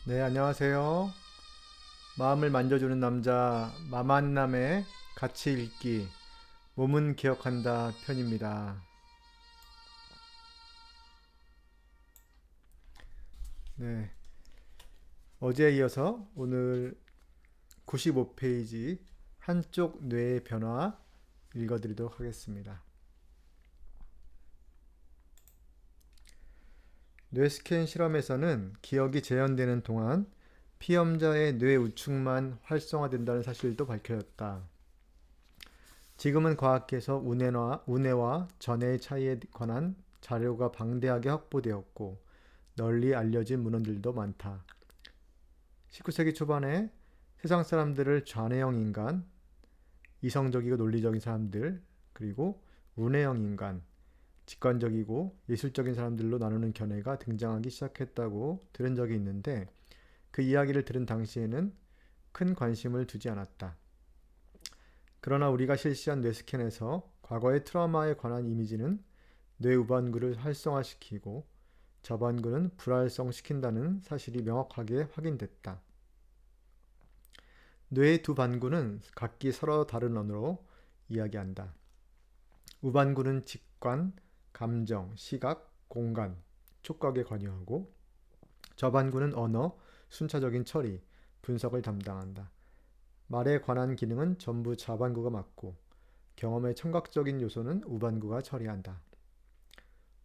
네, 안녕하세요. 마음을 만져주는 남자, 마만남의 같이 읽기, 몸은 기억한다 편입니다. 네, 어제에 이어서 오늘 95페이지 한쪽 뇌의 변화 읽어드리도록 하겠습니다. 뇌스캔 실험에서는 기억이 재현되는 동안 피험자의 뇌 우측만 활성화된다는 사실도 밝혀졌다. 지금은 과학계에서 운해와 전해의 차이에 관한 자료가 방대하게 확보되었고 널리 알려진 문헌들도 많다. 19세기 초반에 세상 사람들을 좌뇌형 인간, 이성적이고 논리적인 사람들, 그리고 운해형 인간, 직관적이고 예술적인 사람들로 나누는 견해가 등장하기 시작했다고 들은 적이 있는데 그 이야기를 들은 당시에는 큰 관심을 두지 않았다. 그러나 우리가 실시한 뇌스캔에서 과거의 트라우마에 관한 이미지는 뇌 우반구를 활성화시키고 저반구는 불활성시킨다는 사실이 명확하게 확인됐다. 뇌의 두 반구는 각기 서로 다른 언어로 이야기한다. 우반구는 직관, 감정, 시각, 공간, 촉각에 관여하고 저반구는 언어, 순차적인 처리, 분석을 담당한다. 말에 관한 기능은 전부 좌반구가 맡고 경험의 청각적인 요소는 우반구가 처리한다.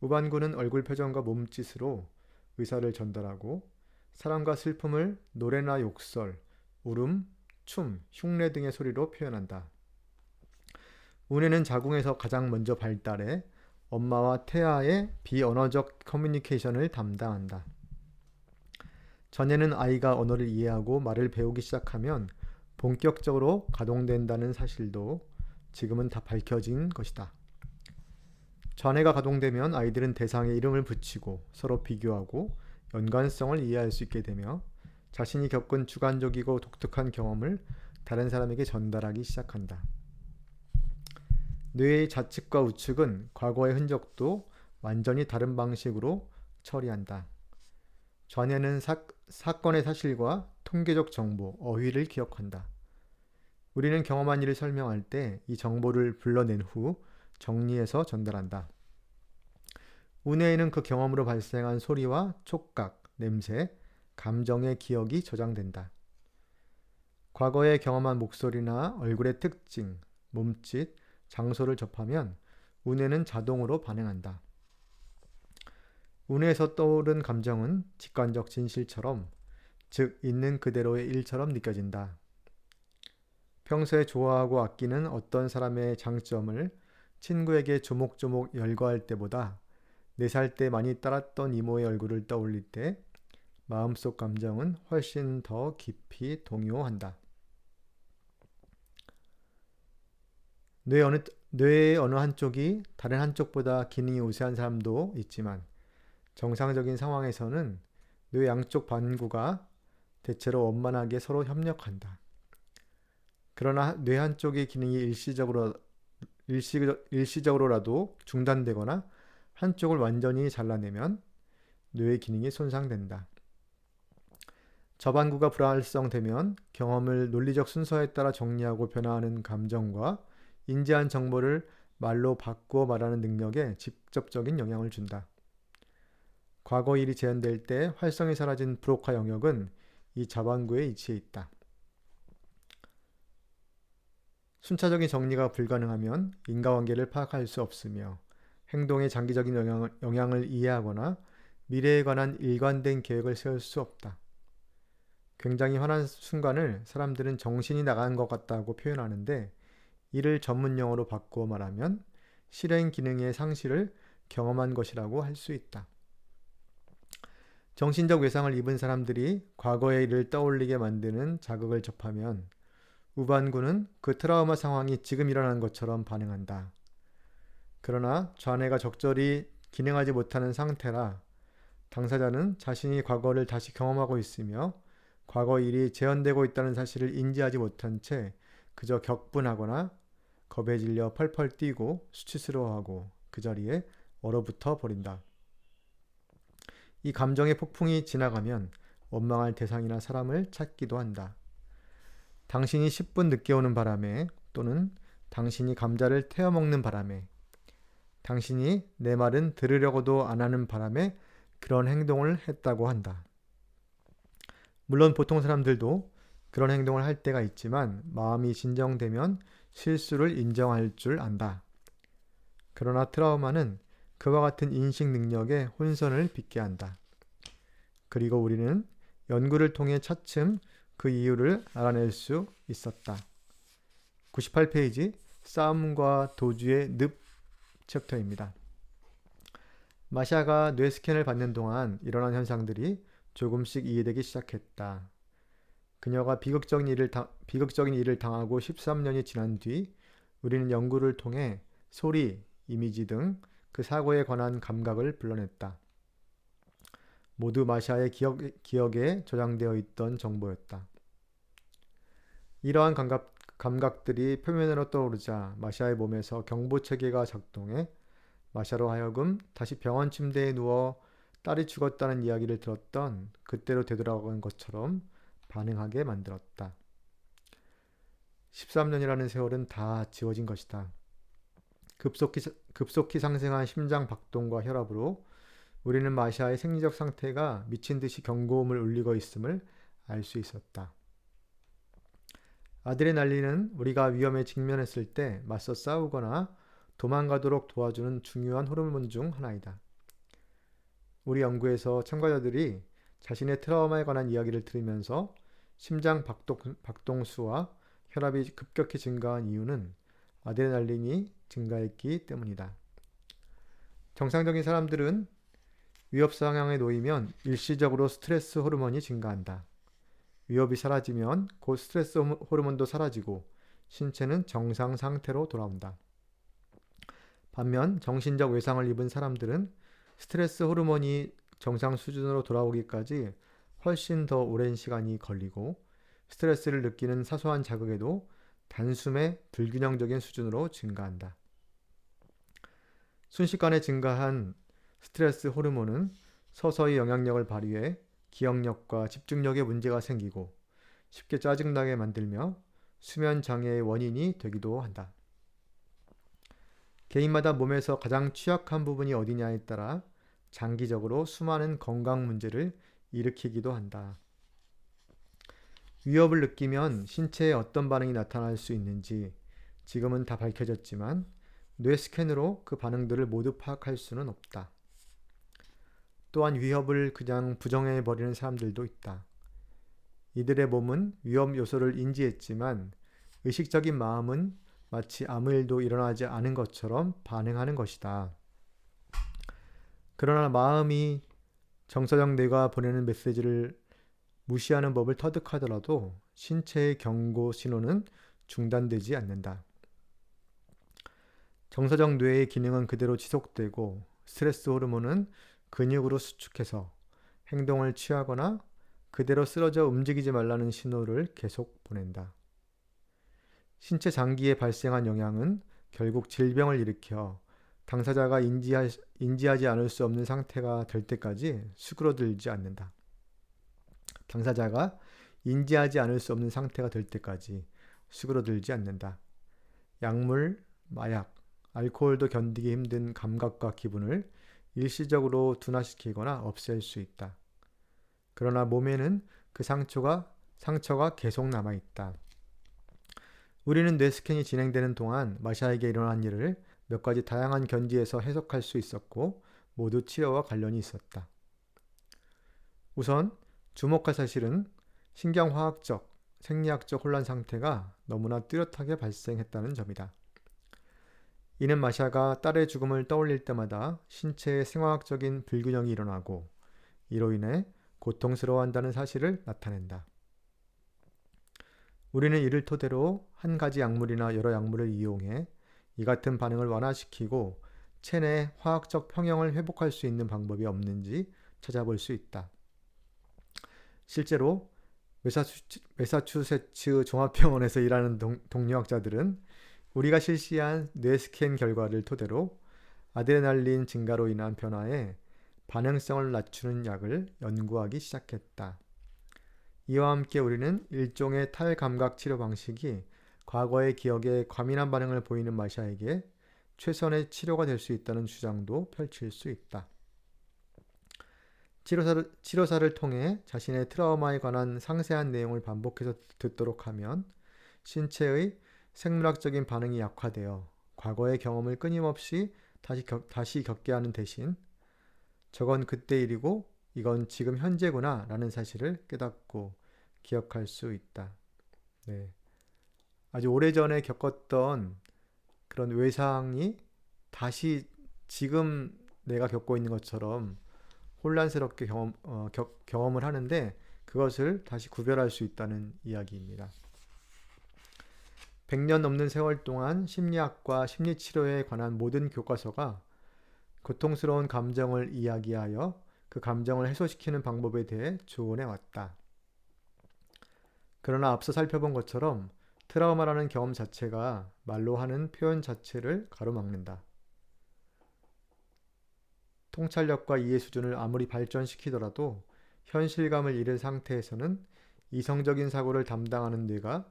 우반구는 얼굴 표정과 몸짓으로 의사를 전달하고 사랑과 슬픔을 노래나 욕설, 울음, 춤, 흉내 등의 소리로 표현한다. 운해는 자궁에서 가장 먼저 발달해 엄마와 태아의 비언어적 커뮤니케이션을 담당한다. 전에는 아이가 언어를 이해하고 말을 배우기 시작하면 본격적으로 가동된다는 사실도 지금은 다 밝혀진 것이다. 전해가 가동되면 아이들은 대상에 이름을 붙이고 서로 비교하고 연관성을 이해할 수 있게 되며 자신이 겪은 주관적이고 독특한 경험을 다른 사람에게 전달하기 시작한다. 뇌의 좌측과 우측은 과거의 흔적도 완전히 다른 방식으로 처리한다. 좌뇌는 사건의 사실과 통계적 정보, 어휘를 기억한다. 우리는 경험한 일을 설명할 때 이 정보를 불러낸 후 정리해서 전달한다. 우뇌에는 그 경험으로 발생한 소리와 촉각, 냄새, 감정의 기억이 저장된다. 과거에 경험한 목소리나 얼굴의 특징, 몸짓, 장소를 접하면 우뇌는 자동으로 반응한다. 우뇌에서 떠오른 감정은 직관적 진실처럼, 즉 있는 그대로의 일처럼 느껴진다. 평소에 좋아하고 아끼는 어떤 사람의 장점을 친구에게 조목조목 열거할 때보다 4살 때 많이 따랐던 이모의 얼굴을 떠올릴 때 마음속 감정은 훨씬 더 깊이 동요한다. 뇌의 어느 한쪽이 다른 한쪽보다 기능이 우세한 사람도 있지만 정상적인 상황에서는 뇌 양쪽 반구가 대체로 원만하게 서로 협력한다. 그러나 뇌 한쪽의 기능이 일시적으로라도 중단되거나 한쪽을 완전히 잘라내면 뇌의 기능이 손상된다. 저반구가 불활성되면 경험을 논리적 순서에 따라 정리하고 변화하는 감정과 인지한 정보를 말로 바꾸어 말하는 능력에 직접적인 영향을 준다. 과거 일이 재현될 때 활성이 사라진 브로카 영역은 이 자반구에 위치해 있다. 순차적인 정리가 불가능하면 인과관계를 파악할 수 없으며 행동의 장기적인 영향을 이해하거나 미래에 관한 일관된 계획을 세울 수 없다. 굉장히 화난 순간을 사람들은 정신이 나간 것 같다고 표현하는데 이를 전문 용어로 바꾸어 말하면 실행 기능의 상실을 경험한 것이라고 할 수 있다. 정신적 외상을 입은 사람들이 과거의 일을 떠올리게 만드는 자극을 접하면 우반구는 그 트라우마 상황이 지금 일어나는 것처럼 반응한다. 그러나 좌뇌가 적절히 기능하지 못하는 상태라 당사자는 자신이 과거를 다시 경험하고 있으며 과거 일이 재현되고 있다는 사실을 인지하지 못한 채 그저 격분하거나 겁에 질려 펄펄 뛰고 수치스러워하고 그 자리에 얼어붙어 버린다. 이 감정의 폭풍이 지나가면 원망할 대상이나 사람을 찾기도 한다. 당신이 10분 늦게 오는 바람에 또는 당신이 감자를 태워 먹는 바람에 당신이 내 말은 들으려고도 안 하는 바람에 그런 행동을 했다고 한다. 물론 보통 사람들도 그런 행동을 할 때가 있지만 마음이 진정되면 실수를 인정할 줄 안다. 그러나 트라우마는 그와 같은 인식 능력에 혼선을 빚게 한다. 그리고 우리는 연구를 통해 차츰 그 이유를 알아낼 수 있었다. 98페이지 싸움과 도주의 늪 챕터입니다. 마샤가 뇌 스캔을 받는 동안 일어난 현상들이 조금씩 이해되기 시작했다. 그녀가 비극적인 일을 당하고 13년이 지난 뒤 우리는 연구를 통해 소리, 이미지 등 그 사고에 관한 감각을 불러냈다. 모두 마샤의 기억에 저장되어 있던 정보였다. 이러한 감각들이 표면으로 떠오르자 마샤의 몸에서 경보체계가 작동해 마샤로 하여금 다시 병원 침대에 누워 딸이 죽었다는 이야기를 들었던 그때로 되돌아간 것처럼 반응하게 만들었다. 13년이라는 세월은 다 지워진 것이다. 급속히 상승한 심장 박동과 혈압으로 우리는 마샤의 생리적 상태가 미친 듯이 경고음을 울리고 있음을 알 수 있었다. 아드레날린은 우리가 위험에 직면했을 때 맞서 싸우거나 도망가도록 도와주는 중요한 호르몬 중 하나이다. 우리 연구에서 참가자들이 자신의 트라우마에 관한 이야기를 들으면서 심장 박동수와 혈압이 급격히 증가한 이유는 아드레날린이 증가했기 때문이다. 정상적인 사람들은 위협 상황에 놓이면 일시적으로 스트레스 호르몬이 증가한다. 위협이 사라지면 곧 스트레스 호르몬도 사라지고 신체는 정상 상태로 돌아온다. 반면 정신적 외상을 입은 사람들은 스트레스 호르몬이 정상 수준으로 돌아오기까지 훨씬 더 오랜 시간이 걸리고 스트레스를 느끼는 사소한 자극에도 단숨에 불균형적인 수준으로 증가한다. 순식간에 증가한 스트레스 호르몬은 서서히 영향력을 발휘해 기억력과 집중력에 문제가 생기고 쉽게 짜증나게 만들며 수면 장애의 원인이 되기도 한다. 개인마다 몸에서 가장 취약한 부분이 어디냐에 따라 장기적으로 수많은 건강 문제를 일으키기도 한다. 위협을 느끼면 신체에 어떤 반응이 나타날 수 있는지 지금은 다 밝혀졌지만 뇌 스캔으로 그 반응들을 모두 파악할 수는 없다. 또한 위협을 그냥 부정해버리는 사람들도 있다. 이들의 몸은 위험 요소를 인지했지만 의식적인 마음은 마치 아무 일도 일어나지 않은 것처럼 반응하는 것이다. 그러나 마음이 정서적 뇌가 보내는 메시지를 무시하는 법을 터득하더라도 신체의 경고 신호는 중단되지 않는다. 정서적 뇌의 기능은 그대로 지속되고 스트레스 호르몬은 근육으로 수축해서 행동을 취하거나 그대로 쓰러져 움직이지 말라는 신호를 계속 보낸다. 신체 장기에 발생한 영향은 결국 질병을 일으켜 당사자가 인지하지 않을 수 없는 상태가 될 때까지 수그러들지 않는다. 당사자가 인지하지 않을 수 없는 상태가 될 때까지 수그러들지 않는다. 약물, 마약, 알코올도 견디기 힘든 감각과 기분을 일시적으로 둔화시키거나 없앨 수 있다. 그러나 몸에는 그 상처가 계속 남아있다. 우리는 뇌 스캔이 진행되는 동안 마샤에게 일어난 일을 몇 가지 다양한 견지에서 해석할 수 있었고 모두 치료와 관련이 있었다. 우선 주목할 사실은 신경화학적, 생리학적 혼란 상태가 너무나 뚜렷하게 발생했다는 점이다. 이는 마샤가 딸의 죽음을 떠올릴 때마다 신체의 생화학적인 불균형이 일어나고 이로 인해 고통스러워한다는 사실을 나타낸다. 우리는 이를 토대로 한 가지 약물이나 여러 약물을 이용해 이 같은 반응을 완화시키고 체내 화학적 평형을 회복할 수 있는 방법이 없는지 찾아볼 수 있다. 실제로 매사추세츠 종합병원에서 일하는 동료학자들은 우리가 실시한 뇌 스캔 결과를 토대로 아드레날린 증가로 인한 변화에 반응성을 낮추는 약을 연구하기 시작했다. 이와 함께 우리는 일종의 탈감각 치료 방식이 과거의 기억에 과민한 반응을 보이는 마샤에게 최선의 치료가 될 수 있다는 주장도 펼칠 수 있다. 치료사를 통해 자신의 트라우마에 관한 상세한 내용을 반복해서 듣도록 하면 신체의 생물학적인 반응이 약화되어 과거의 경험을 끊임없이 다시 겪게 하는 대신 저건 그때 일이고 이건 지금 현재구나 라는 사실을 깨닫고 기억할 수 있다. 네. 아주 오래전에 겪었던 그런 외상이 다시 지금 내가 겪고 있는 것처럼 혼란스럽게 경험을 하는데 그것을 다시 구별할 수 있다는 이야기입니다. 100년 넘는 세월 동안 심리학과 심리치료에 관한 모든 교과서가 고통스러운 감정을 이야기하여 그 감정을 해소시키는 방법에 대해 조언해 왔다. 그러나 앞서 살펴본 것처럼 트라우마라는 경험 자체가 말로 하는 표현 자체를 가로막는다. 통찰력과 이해 수준을 아무리 발전시키더라도 현실감을 잃은 상태에서는 이성적인 사고를 담당하는 뇌가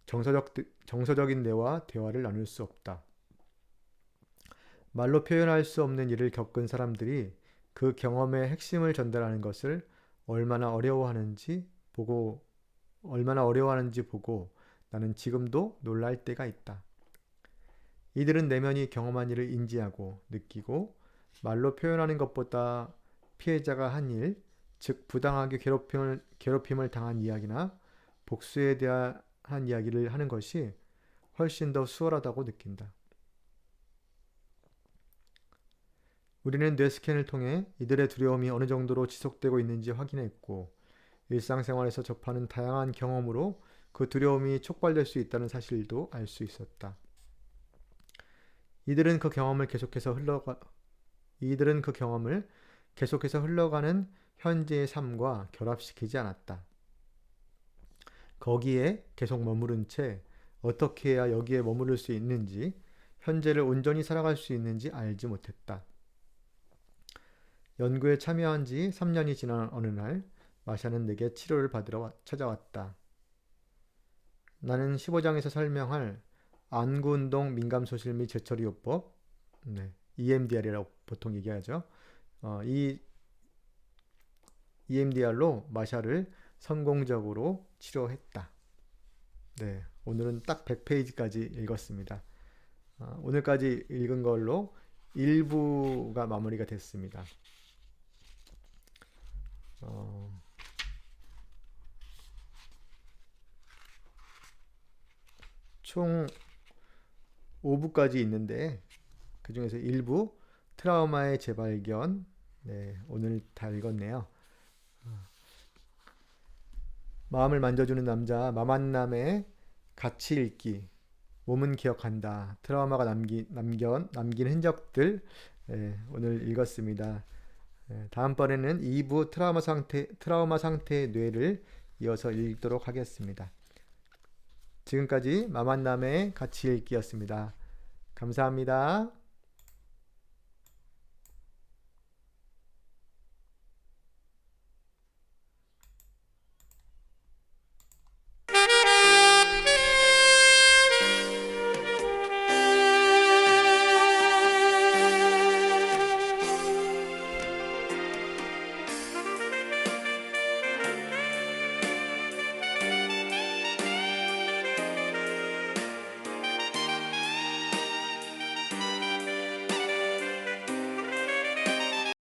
정서적인 뇌와 대화를 나눌 수 없다. 말로 표현할 수 없는 일을 겪은 사람들이 그 경험의 핵심을 전달하는 것을 얼마나 어려워하는지 보고 나는 지금도 놀랄 때가 있다. 이들은 내면이 경험한 일을 인지하고 느끼고 말로 표현하는 것보다 피해자가 한 일, 즉 부당하게 괴롭힘을 당한 이야기나 복수에 대한 이야기를 하는 것이 훨씬 더 수월하다고 느낀다. 우리는 뇌 스캔을 통해 이들의 두려움이 어느 정도로 지속되고 있는지 확인했고 일상생활에서 접하는 다양한 경험으로 그 두려움이 촉발될 수 있다는 사실도 알 수 있었다. 이들은 그 경험을 계속해서 흘러가는 현재의 삶과 결합시키지 않았다. 거기에 계속 머무른 채 어떻게 해야 여기에 머무를 수 있는지, 현재를 온전히 살아갈 수 있는지 알지 못했다. 연구에 참여한 지 3년이 지난 어느 날 마샤는 내게 치료를 받으러 찾아왔다. 나는 15장에서 설명할 안구운동 민감소실 및 재처리요법, EMDR이라고 보통 얘기하죠. 이 EMDR로 마샤를 성공적으로 치료했다. 네, 오늘은 딱 100페이지까지 읽었습니다. 오늘까지 읽은 걸로 1부가 마무리가 됐습니다. 총 5부까지 있는데 그 중에서 1부 트라우마의 재발견, 오늘 다 읽었네요. 마음을 만져주는 남자 마만남의 가치 읽기, 몸은 기억한다, 트라우마가 남긴 흔적들, 오늘 읽었습니다. 다음번에는 2부 트라우마 상태의 뇌를 이어서 읽도록 하겠습니다. 지금까지 마만남의 가치 읽기였습니다. 감사합니다.